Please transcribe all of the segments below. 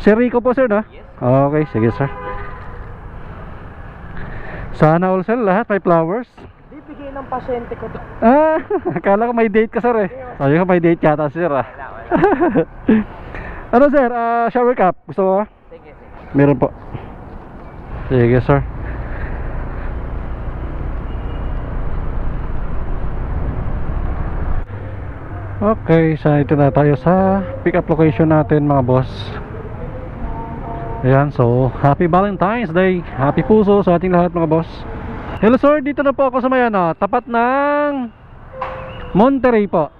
Si Rico po sir, no? Yes. Okay, sige sir. Sana all sir, lahat may flowers. Bibigay ng pasyente ko to. Ah, akala ko may date ka sir eh. Sabi ko may date yata sir ah. Wala. Ano sir, shower cap, gusto mo? Sige. Meron po. Sige sir. Okay, so ito na tayo sa pick up location natin mga boss. Ayan, so happy Valentine's Day. Happy puso sa ating lahat mga boss. Hello sir, dito na po ako sa may tapat ng Monterey po.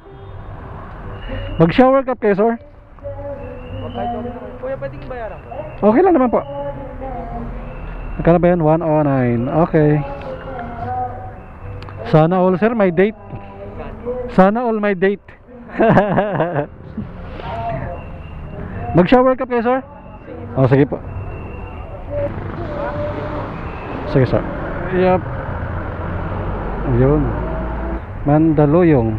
Mag shower cap kayo sir? Kuya, pwedeng bayaran ko? Okay lang naman po. Magkano ba yan? 109. Okay. Sana all sir may date. Sana all may date. Mag shower cap kayo sir? Oh, sige po. Sige sir. Yup. Yun. Mandaluyong.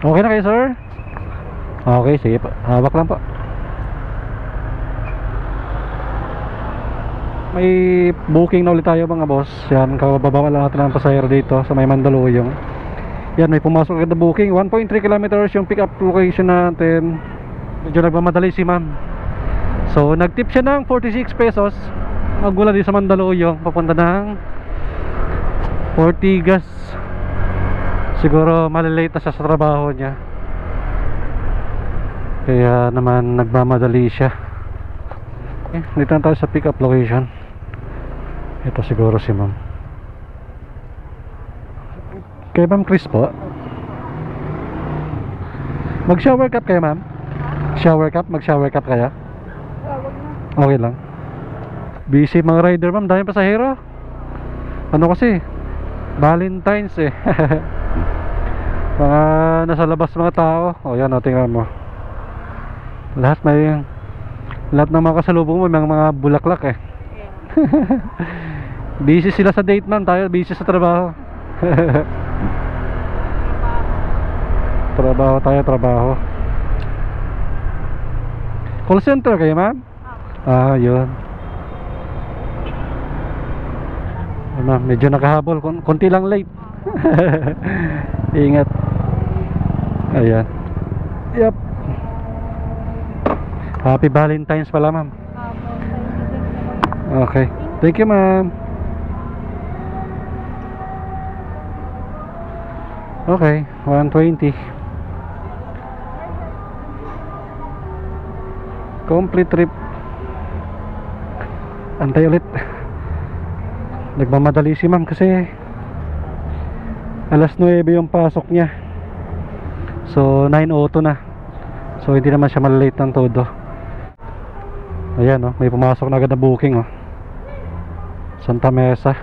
Okay na kayo sir? Okay, sige po. Hawak lang po. May booking na ulit tayo mga boss. Yan, kabababa lang natin ang pasahero dito sa may Mandaluyong. Yan, may pumasok agad na booking. 1.3 kilometers yung pick up location natin. Medyo nagmamadali si ma'am. So nagtip siya ng 46 pesos magmula din sa Mandaluyong papunta ng Ortigas. Siguro malilate na siya sa trabaho niya, kaya naman nagmamadali siya. Okay, dito na tayo sa pick up location. Ito siguro si ma'am. Kay ma'am Chris po. Mag shower cap kayo ma'am? Shower cap? Mag shower cap kaya? Okay lang. Busy mga rider ma'am, daming pasahero. Ano kasi Valentine's eh. Mga nasa labas mga tao. O yan o, tingnan mo. Lahat ng mga kasalubong mo may mga bulaklak eh. Busy sila sa date ma'am, tayo busy sa trabaho. Trabaho. Call center kayo ma'am? Ah, yun. Ma'am, medyo nakahabol, konti lang late. Ingat. Ayan. Yep. Happy Valentine's pala ma'am. Okay, thank you ma'am. Okay, 120. Complete trip. Antay ulit. Nagmamadali si ma'am kasi alas 9 yung pasok niya. So 9:02 na. So hindi naman siya malilate ng todo. Ayan oh, may pumasok na agad na booking oh. Santa Mesa.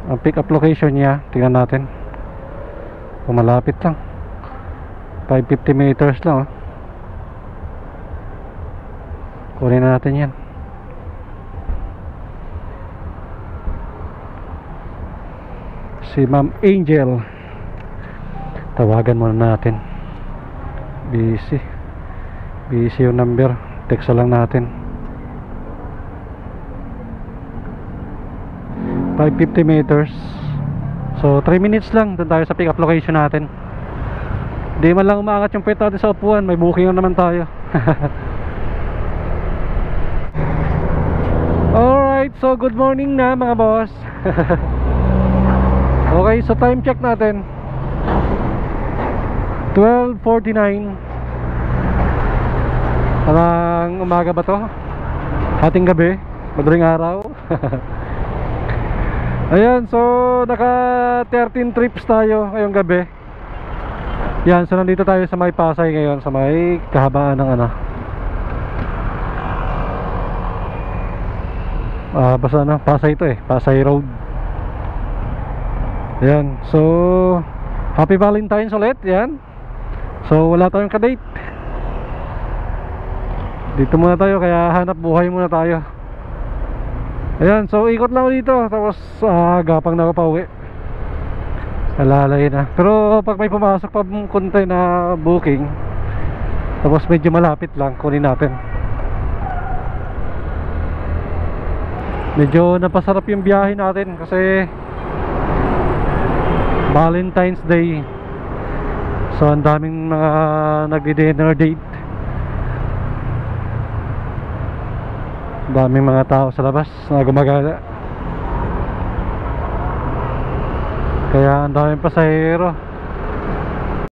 Ang pick up location niya, tingnan natin. Pumalapit lang. 550 meters lang oh. Kunin na natin yan. Si Ma'am Angel, tawagan muna natin. Busy yung number. Text lang natin. 550 meters. So 3 minutes lang doon tayo sa pick up location natin. Di man lang umaangat yung pwet natin sa upuan, may booking na naman tayo. Alright, so good morning na mga boss. Okay, so time check natin 12:49. Parang umaga ba to? Hating gabi? Madaling araw? Ayan, so naka 13 trips tayo ngayong gabi. Yan, so nandito tayo sa may Pasay ngayon, sa may kahabaan ng basta Pasay ito eh, Pasay Road. Ayan, so happy Valentine's ulit, yan. So wala tayong kadate. Dito muna tayo, kaya hanap buhay muna tayo. Ayan, so ikot lang dito. Tapos gapang na ako pa uwi. Alalay na. Pero pag may pumasok pa konti na booking, Tapos medyo malapit lang, kunin natin. Medyo napasarap yung biyahe natin kasi Valentine's Day. So ang daming mga nagdi-dinner date. Daming mga tao sa labas na gumagala. Kaya ang daming pasahero.